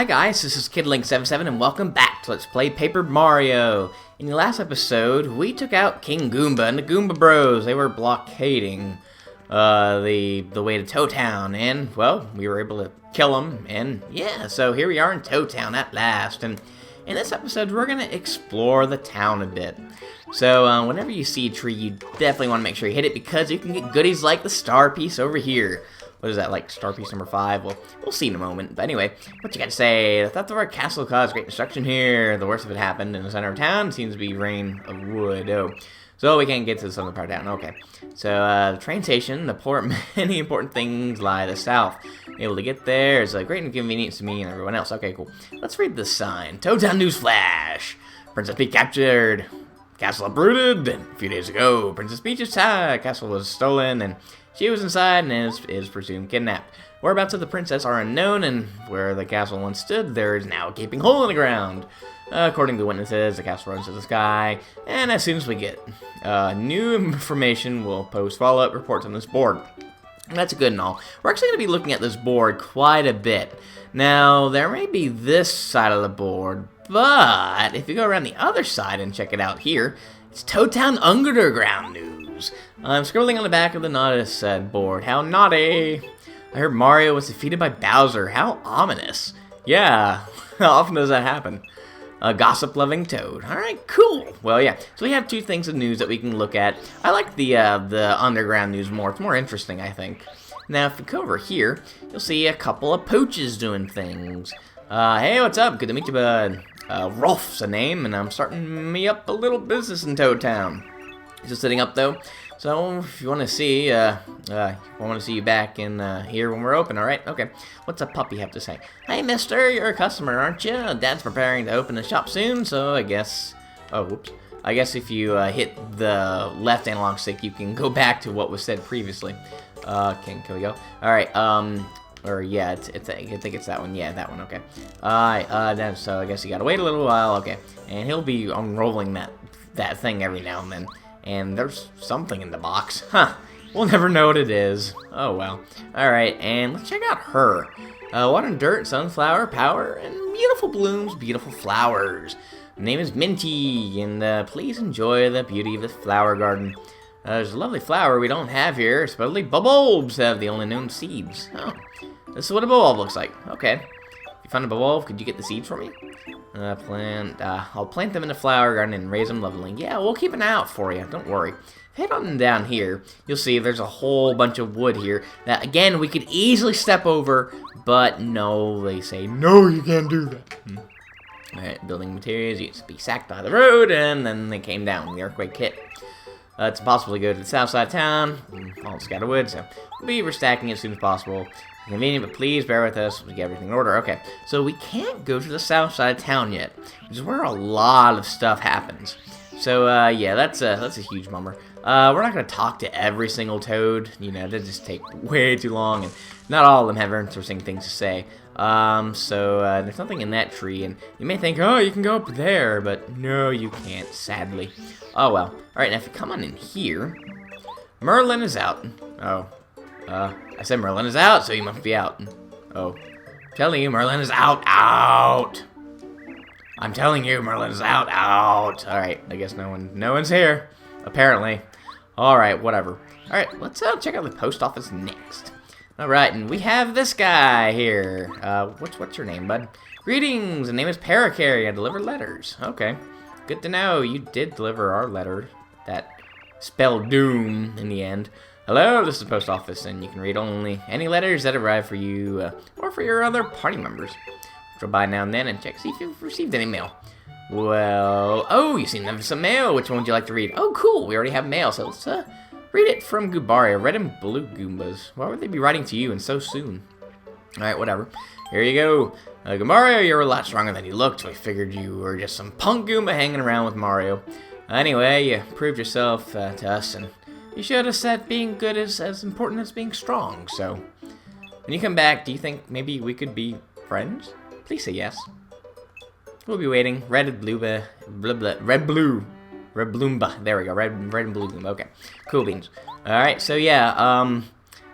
Hi guys, this is KidLink77 and welcome back to Let's Play Paper Mario. In the last episode, we took out King Goomba and the Goomba Bros. They were blockading the way to Tow Town, and, well, we were able to kill them, and yeah, so here we are in Tow Town at last, and in this episode, we're going to explore the town a bit. So, whenever you see a tree, you definitely want to make sure you hit it, because you can get goodies like the star piece over here. What is that, like star piece number 5? Well, we'll see in a moment. But anyway, what you got to say? The theft of our castle caused great destruction here. The worst of it happened in the center of town. It seems to be rain of wood. Oh, so we can't get to the southern part of town. Okay. So, the train station, many important things lie to the south. Able to get there is a great inconvenience to me and everyone else. Okay, cool. Let's read the sign. Tow Town Newsflash. Princess Peach captured. Castle uprooted. A few days ago, Princess Peach's castle was stolen and she was inside and is presumed kidnapped. Whereabouts of the princess are unknown, and where the castle once stood, there is now a gaping hole in the ground. According to witnesses, the castle runs to the sky, and as soon as we get new information, we'll post follow-up reports on this board. And that's good and all. We're actually going to be looking at this board quite a bit. Now, there may be this side of the board, but if you go around the other side and check it out here, it's Tow Town Underground News. I'm scribbling on the back of the notice board. How naughty! I heard Mario was defeated by Bowser. How ominous. Yeah, how often does that happen? A gossip-loving Toad. Alright, cool. Well, yeah, so we have two things of news that we can look at. I like the underground news more. It's more interesting, I think. Now, if you go over here, you'll see a couple of pooches doing things. Hey, what's up? Good to meet you, bud. Rolf's a name, and I'm starting me up a little business in Toad Town. He's just sitting up, though. So, if you want to see, I want to see you back in here when we're open, alright? Okay. What's a puppy have to say? Hey, mister, you're a customer, aren't you? Dad's preparing to open the shop soon, so I guess... Oh, whoops. I guess if you hit the left analog stick, you can go back to what was said previously. Can we go? Alright, or, yeah, I think it's that one. Yeah, that one, okay. Alright, so I guess you gotta wait a little while, okay. And he'll be unrolling that thing every now and then. And there's something in the box. Huh. We'll never know what it is. Oh, well. Alright, and let's check out her. Water and dirt, sunflower, power, and beautiful blooms, beautiful flowers. Her name is Minty, and please enjoy the beauty of this flower garden. There's a lovely flower we don't have here. Supposedly, bulbs have the only known seeds. Oh, this is what a bulb looks like. Okay. If you find a bulb, could you get the seeds for me? I'll plant them in the flower garden and raise them lovely. Yeah, we'll keep an eye out for you. Don't worry. Head on down here. You'll see there's a whole bunch of wood here that, again, we could easily step over, but no, they say, no, you can't do that. Alright, building materials used to be sacked by the road, and then they came down. The earthquake hit. It's impossible to go to the south side of town. All scattered wood, so we'll be restacking it as soon as possible. Convenient, but please bear with us. We get everything in order. Okay, so we can't go to the south side of town yet, which is where a lot of stuff happens. So, yeah, that's a huge bummer. We're not going to talk to every single toad. You know, that'd just take way too long, and not all of them have interesting things to say. There's nothing in that tree, and you may think, oh, you can go up there, but no, you can't, sadly. Oh, well. Alright, now if you come on in here, Merlin is out. Oh, I said Merlin is out, so he must be out. Oh, I'm telling you, Merlin is out. I'm telling you, Merlin is out. Alright, I guess no one's here, apparently. Alright, whatever. Alright, let's check out the post office next. Alright, and we have this guy here. What's your name, bud? Greetings, the name is Paracarry. I deliver letters. Okay, good to know. You did deliver our letter that spelled doom in the end. Hello, this is the post office, and you can read only any letters that arrive for you or for your other party members. Drop by now and then and check see if you've received any mail. Well, oh, you seem to have some mail. Which one would you like to read? Oh, cool. We already have mail, so let's read it from Goobaria. Red and blue Goombas. Why would they be writing to you and so soon? Alright, whatever. Here you go. Goobaria, you're a lot stronger than you looked, so I figured you were just some punk Goomba hanging around with Mario. Anyway, you proved yourself to us, and you showed us that being good is as important as being strong, so... When you come back, do you think maybe we could be friends? Please say yes. We'll be waiting. Red and blue, red bloomba. There we go. Red and blue bloomba. Okay. Cool beans. Alright, so yeah,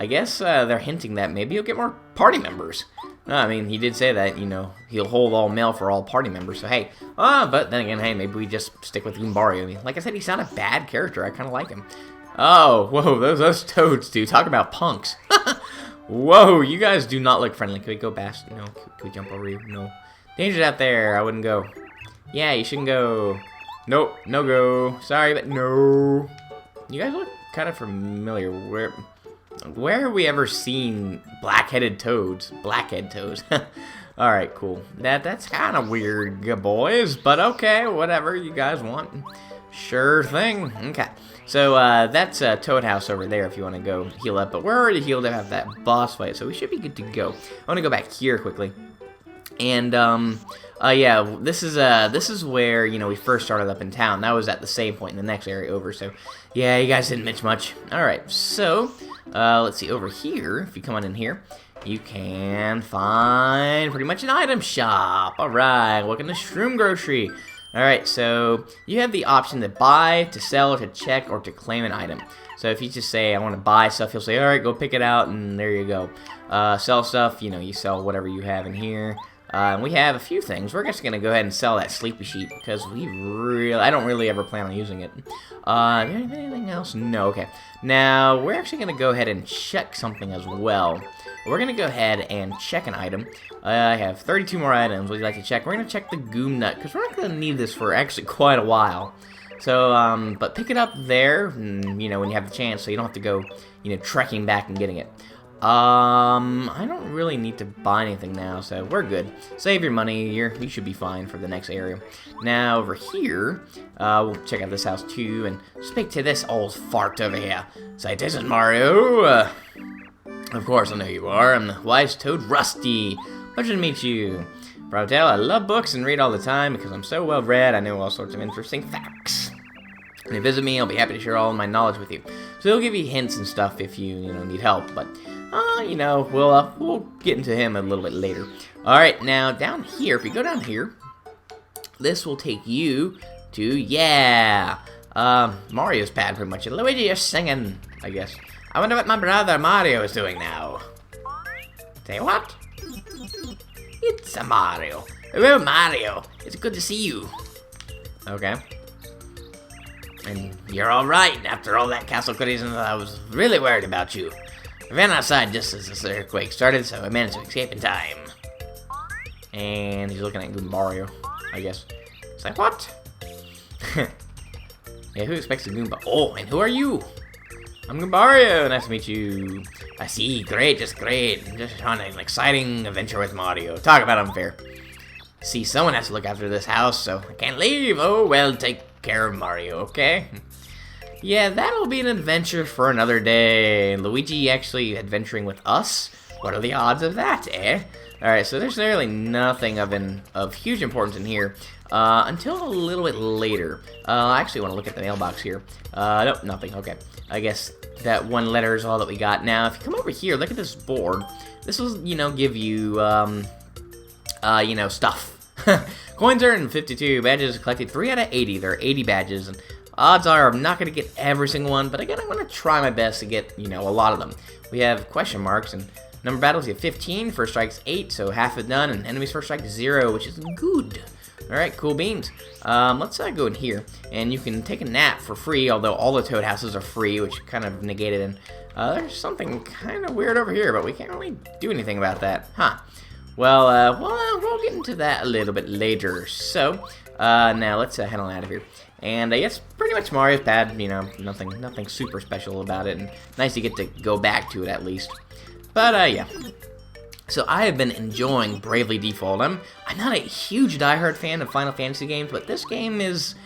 I guess they're hinting that maybe you'll get more party members. I mean, he did say that, you know, he'll hold all mail for all party members, so hey. But then again, hey, maybe we just stick with Goombario. I mean, like I said, he's not a bad character. I kind of like him. Oh, whoa, those toads, dude. Talk about punks. Whoa, you guys do not look friendly. Can we go past? No. Can we jump over you? No. Danger's out there. I wouldn't go. Yeah, you shouldn't go. Nope, no go. Sorry, but no. You guys look kind of familiar. Where have we ever seen black-headed toads? Blackhead toads. Alright, cool. That's kind of weird, good boys. But okay, whatever you guys want. Sure thing. Okay. So, that's Toad House over there if you want to go heal up. But we're already healed up at that boss fight, so we should be good to go. I want to go back here quickly. And, yeah, this is where, you know, we first started up in town. That was at the same point in the next area over, so, yeah, you guys didn't miss much. Alright, so, let's see, over here, if you come on in here, you can find pretty much an item shop. Alright, welcome to Shroom Grocery. Alright, so, you have the option to buy, to sell, to check, or to claim an item. So if you just say, I want to buy stuff, he'll say, alright, go pick it out, and there you go. Sell stuff, you know, you sell whatever you have in here. We have a few things. We're just going to go ahead and sell that sleepy sheep because I don't really ever plan on using it. Anything else? No, okay. Now, we're actually going to go ahead and check something as well. We're going to go ahead and check an item. I have 32 more items. Would you like to check? We're going to check the Goom Nut because we're not going to need this for actually quite a while. So, but pick it up there, you know, when you have the chance so you don't have to go, you know, trekking back and getting it. I don't really need to buy anything now, so we're good. Save your money, you should be fine for the next area. Now, over here, we'll check out this house too, and speak to this old fart over here. Say, this is Mario. Of course I know you are. I'm the wise toad Rusty. Pleasure to meet you. Brotell, I love books and read all the time because I'm so well read, I know all sorts of interesting facts. When you visit me, I'll be happy to share all of my knowledge with you. So he'll give you hints and stuff if you need help, but you know, we'll get into him a little bit later. Alright, now down here, if you go down here, this will take you to, yeah, Mario's pad pretty much. Luigi is singing, I guess. I wonder what my brother Mario is doing now. Say what? It's a Mario. Hello, Mario. It's good to see you. Okay. And you're alright after all that castle craziness. I was really worried about you. I ran outside just as this earthquake started, so I managed to escape in time. And he's looking at Goombario, I guess. It's like, what? Yeah, who expects a Goomba? Oh, and who are you? I'm Goombario. Nice to meet you. I see. Great, just great. Just on an exciting adventure with Mario. Talk about unfair. See, someone has to look after this house, so I can't leave. Oh, well, take care of Mario, okay? Yeah, that'll be an adventure for another day. Luigi actually adventuring with us? What are the odds of that, eh? Alright, so there's really nothing of huge importance in here until a little bit later. I actually want to look at the mailbox here. Nope, nothing. Okay. I guess that one letter is all that we got. Now, if you come over here, look at this board. This will, give you, stuff. Coins earned 52, badges collected 3 out of 80. There are 80 badges, and odds are I'm not going to get every single one, but again, I'm going to try my best to get, a lot of them. We have question marks, and number of battles, you have 15, first strike's 8, so half is done, and enemy's first strike is 0, which is good. Alright, cool beans. Let's go in here, and you can take a nap for free, although all the Toad houses are free, which kind of negated, and there's something kind of weird over here, but we can't really do anything about that. Huh. Well, we'll get into that a little bit later. So, now let's head on out of here. And yes, pretty much Mario's pad, nothing super special about it, and nice to get to go back to it at least. But, yeah. So I have been enjoying Bravely Default. I'm not a huge diehard fan of Final Fantasy games, but this game is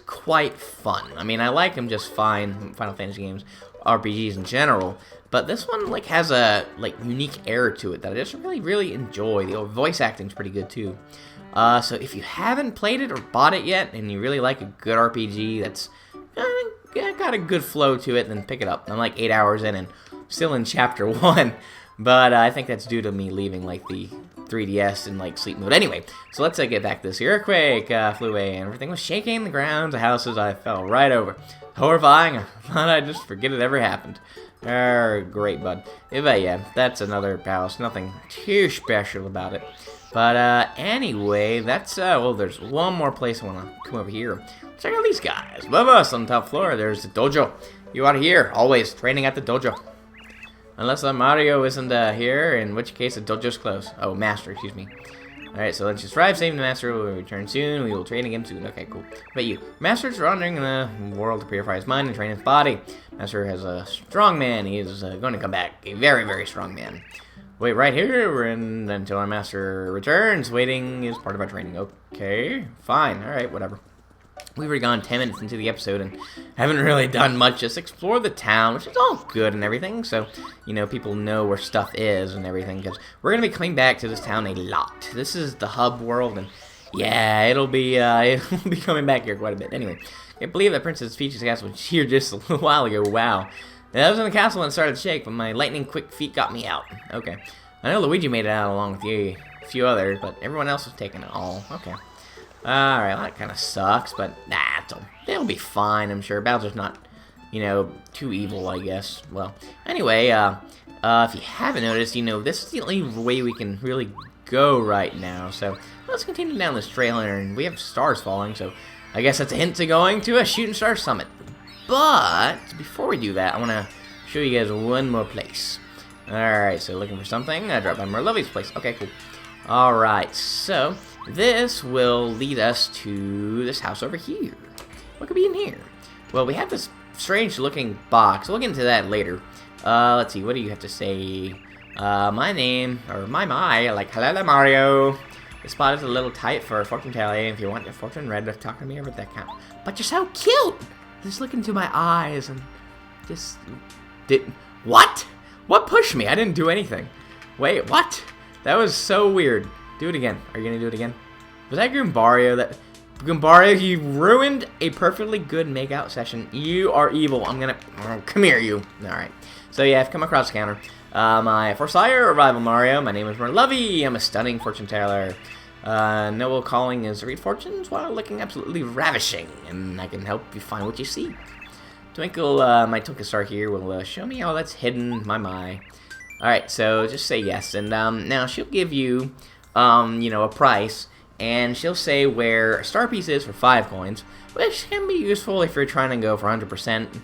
quite fun. I mean, I like them just fine, Final Fantasy games, RPGs in general, but this one has a unique air to it that I just really enjoy. The voice acting's pretty good too. So if you haven't played it or bought it yet, and you really like a good RPG that's got a good flow to it, then pick it up. I'm 8 hours in and still in chapter 1. But I think that's due to me leaving the 3DS in like sleep mode. Anyway, so let's get back to this. Earthquake flew away, and everything was shaking. The ground, the houses, I fell right over. Horrifying. I thought I'd just forget it ever happened. Great, bud. But yeah, that's another house. Nothing too special about it. But anyway, that's well, there's one more place I want to come over here. Check out these guys. Above us on the top floor, there's the dojo. You out here, always training at the dojo. Unless Mario isn't here, in which case the dojo's closed. Oh, Master, excuse me. Alright, so let's just drive, save the Master, will return soon, we will train again soon. Okay, cool. But you, Master's wandering in the world to purify his mind and train his body. Master has a strong man, he is going to come back, a very, very strong man. Wait right here, we're in until our Master returns. Waiting is part of our training. Okay, fine, alright, whatever. We've already gone 10 minutes into the episode and haven't really done much. Just explore the town, which is all good and everything. So, you know, people know where stuff is and everything. Because we're going to be coming back to this town a lot. This is the hub world. And, yeah, it'll be coming back here quite a bit. Anyway, I can't believe that Princess Peach's castle was here just a little while ago. Wow. I was in the castle and started to shake, but my lightning-quick feet got me out. Okay. I know Luigi made it out along with you, a few others, but everyone else was taking it all. Okay. Alright, well, that kind of sucks, but they'll be fine, I'm sure. Bowser's not, you know, too evil, I guess. Well, anyway, if you haven't noticed, you know, this is the only way we can really go right now. So, let's continue down this trail here, and we have stars falling, so I guess that's a hint to going to a Shooting Star Summit. But, before we do that, I want to show you guys one more place. Alright, so looking for something, I dropped by Merlovi's place. Okay, cool. Alright, so this will lead us to this house over here. What could be in here? Well, we have this strange looking box. We'll get into that later. Let's see, what do you have to say? My name, or my, like, hello Mario. The spot is a little tight for a fortune telling. If you want your fortune read, talk to me over that count. But you're so cute! Just look into my eyes and just... What? What pushed me? I didn't do anything. Wait, what? That was so weird. Do it again. Are you gonna do it again? Was that Goombario? Goombario, you ruined a perfectly good makeout session. You are evil. I'm gonna... come here, you. Alright. So yeah, I've come across the counter. My Forsire rival Mario. My name is Merlovy. I'm a stunning fortune teller. Noble calling is read fortunes while looking absolutely ravishing. And I can help you find what you seek. Twinkle, my Twinkle Star here will show me all that's hidden. My. Alright, so just say yes. And now she'll give you... you know, a price, and she'll say where a star piece is for 5 coins, which can be useful if you're trying to go for 100%.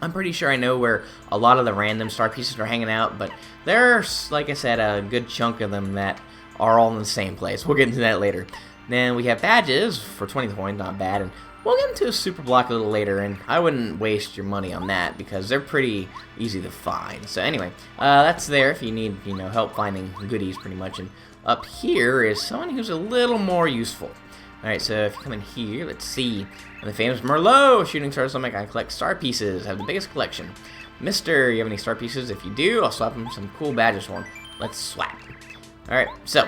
I'm pretty sure I know where a lot of the random star pieces are hanging out, but there's, like I said, a good chunk of them that are all in the same place. We'll get into that later. Then we have badges for 20 coins, not bad, and we'll get into a super block a little later, and I wouldn't waste your money on that because they're pretty easy to find. So anyway, that's there if you need, you know, help finding goodies pretty much. And up here is someone who's a little more useful. Alright, so if you come in here, let's see. The famous Merlot, Shooting Star Summit. I collect star pieces, have the biggest collection. Mister, you have any star pieces? If you do, I'll swap him some cool badges for him. Let's swap. Alright, so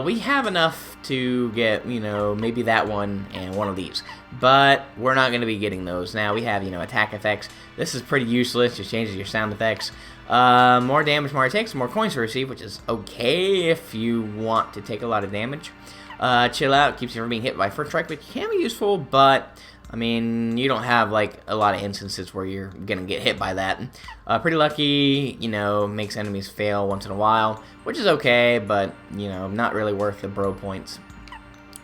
we have enough to get, you know, maybe that one and one of these. But we're not going to be getting those. Now we have, you know, attack effects. This is pretty useless, just changes your sound effects. More damage Mario takes, more coins to receive, which is okay if you want to take a lot of damage. Chill Out keeps you from being hit by first strike, which can be useful, but I mean, you don't have like a lot of instances where you're gonna get hit by that. Pretty Lucky, you know, makes enemies fail once in a while, which is okay, but you know, not really worth the bro points.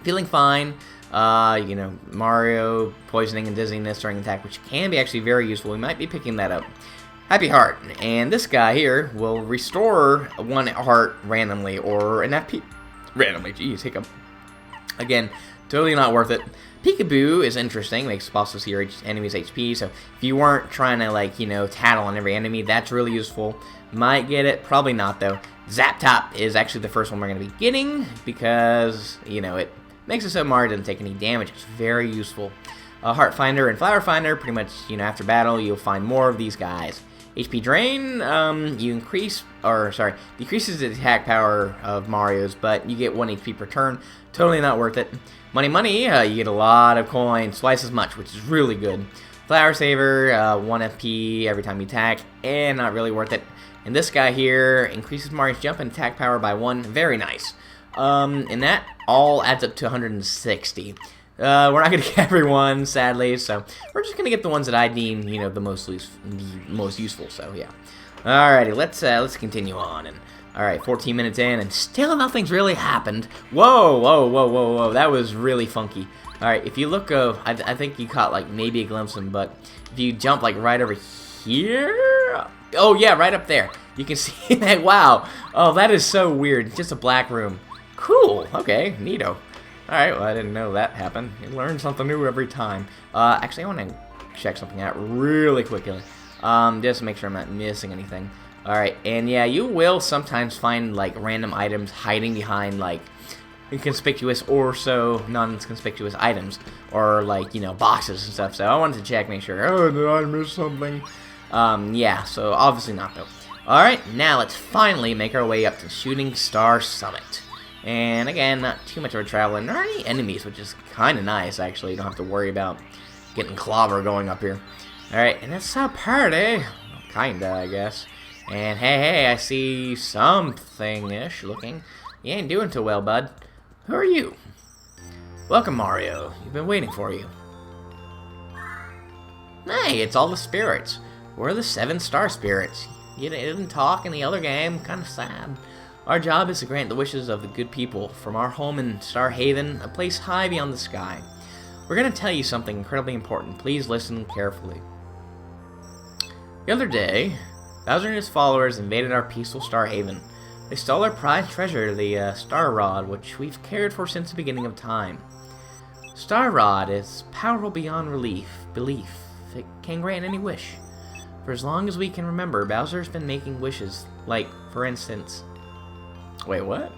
Feeling Fine, you know, Mario poisoning and dizziness during attack, which can be actually very useful. We might be picking that up. Happy Heart, and this guy here will restore 1 heart randomly, or an FP randomly. Jeez, hiccup. Again, totally not worth it. Peekaboo is interesting, makes bosses heal enemies' HP, so if you weren't trying to, like, you know, tattle on every enemy, that's really useful. Might get it, probably not, though. Zap Top is actually the first one we're going to be getting, because, you know, it makes it so Mario doesn't take any damage. It's very useful. Heart Finder and Flower Finder, pretty much, you know, after battle, you'll find more of these guys. HP Drain, you decreases the attack power of Mario's, but you get 1 HP per turn. Totally not worth it. Money, you get a lot of coins, twice as much, which is really good. Flower Saver, 1 FP every time you attack, and not really worth it. And this guy here increases Mario's jump and attack power by 1. Very nice. And that all adds up to 160. We're not going to get everyone, sadly, so we're just going to get the ones that I deem, the most useful, so yeah. Alrighty, let's continue on. And alright, 14 minutes in, and still nothing's really happened. Whoa, whoa, whoa, whoa, whoa, that was really funky. Alright, if you look, I think you caught, like, maybe a glimpse of him, but if you jump, like, right over here... Oh, yeah, right up there. You can see that. Wow. Oh, that is so weird. Just a black room. Cool. Okay, neato. Alright, well, I didn't know that happened. You learn something new every time. Actually, I want to check something out really quickly. Just to make sure I'm not missing anything. Alright, and yeah, you will sometimes find, like, random items hiding behind, like, inconspicuous or so non-conspicuous items. Or, like, boxes and stuff. So I wanted to check, make sure, oh, did I miss something? Yeah, so obviously not, though. Alright, now let's finally make our way up to Shooting Star Summit. And again, not too much of a travel, and there aren't any enemies, which is kind of nice, actually. You don't have to worry about getting clobber going up here. Alright, and it's a party. Kinda, I guess. And hey, I see something-ish looking. You ain't doing too well, bud. Who are you? Welcome, Mario. You've been waiting for you. Hey, it's all the spirits. We're the 7 star spirits. You didn't talk in the other game. Kind of sad. Our job is to grant the wishes of the good people from our home in Star Haven, a place high beyond the sky. We're going to tell you something incredibly important. Please listen carefully. The other day, Bowser and his followers invaded our peaceful Star Haven. They stole our prized treasure, the Star Rod, which we've cared for since the beginning of time. Star Rod is powerful beyond belief. It can grant any wish. For as long as we can remember, Bowser's been making wishes, like, for instance... Wait, what?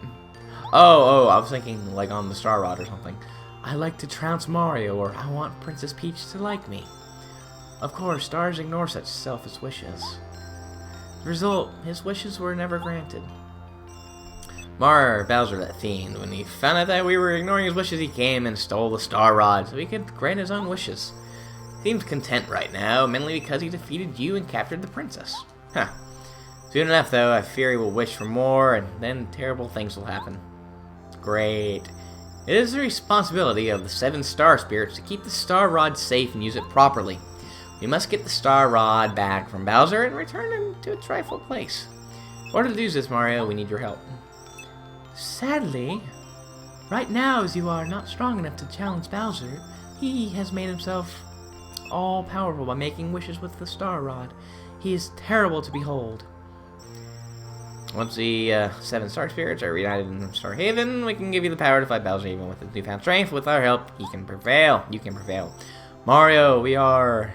Oh, I was thinking, like, on the Star Rod or something. I like to trounce Mario, or I want Princess Peach to like me. Of course, stars ignore such selfish wishes. The result, his wishes were never granted. Bowser, that fiend, when he found out that we were ignoring his wishes, he came and stole the Star Rod so he could grant his own wishes. Seems content right now, mainly because he defeated you and captured the princess. Huh. Soon enough, though, I fear he will wish for more, and then terrible things will happen. Great. It is the responsibility of the 7 star spirits to keep the Star Rod safe and use it properly. We must get the Star Rod back from Bowser and return it to its rightful place. In order to do this, Mario, we need your help. Sadly, right now, as you are not strong enough to challenge Bowser, he has made himself all-powerful by making wishes with the Star Rod. He is terrible to behold. Once the 7 star spirits are reunited in Star Haven, we can give you the power to fight Bowser even with his newfound strength. With our help, he can prevail. You can prevail. Mario, we are...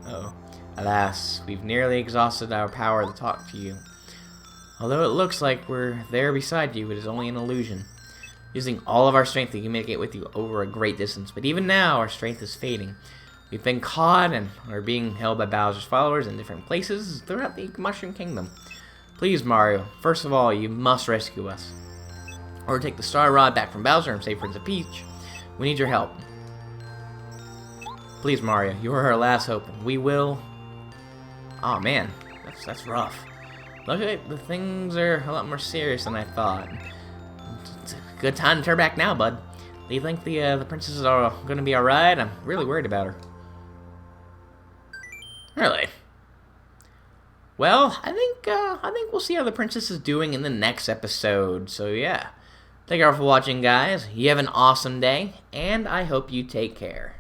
Oh. Alas, we've nearly exhausted our power to talk to you. Although it looks like we're there beside you, it is only an illusion. Using all of our strength to communicate with you over a great distance, but even now our strength is fading. We've been caught and are being held by Bowser's followers in different places throughout the Mushroom Kingdom. Please, Mario, first of all, you must rescue us. Or take the Star Rod back from Bowser and save Princess Peach. We need your help. Please, Mario, you are our last hope, and we will... Oh, man, that's rough. Look at the things are a lot more serious than I thought. It's a good time to turn back now, bud. Do you think the princesses are going to be alright? I'm really worried about her. Really? Well, I think we'll see how the princess is doing in the next episode. So yeah, thank you all for watching, guys. You have an awesome day, and I hope you take care.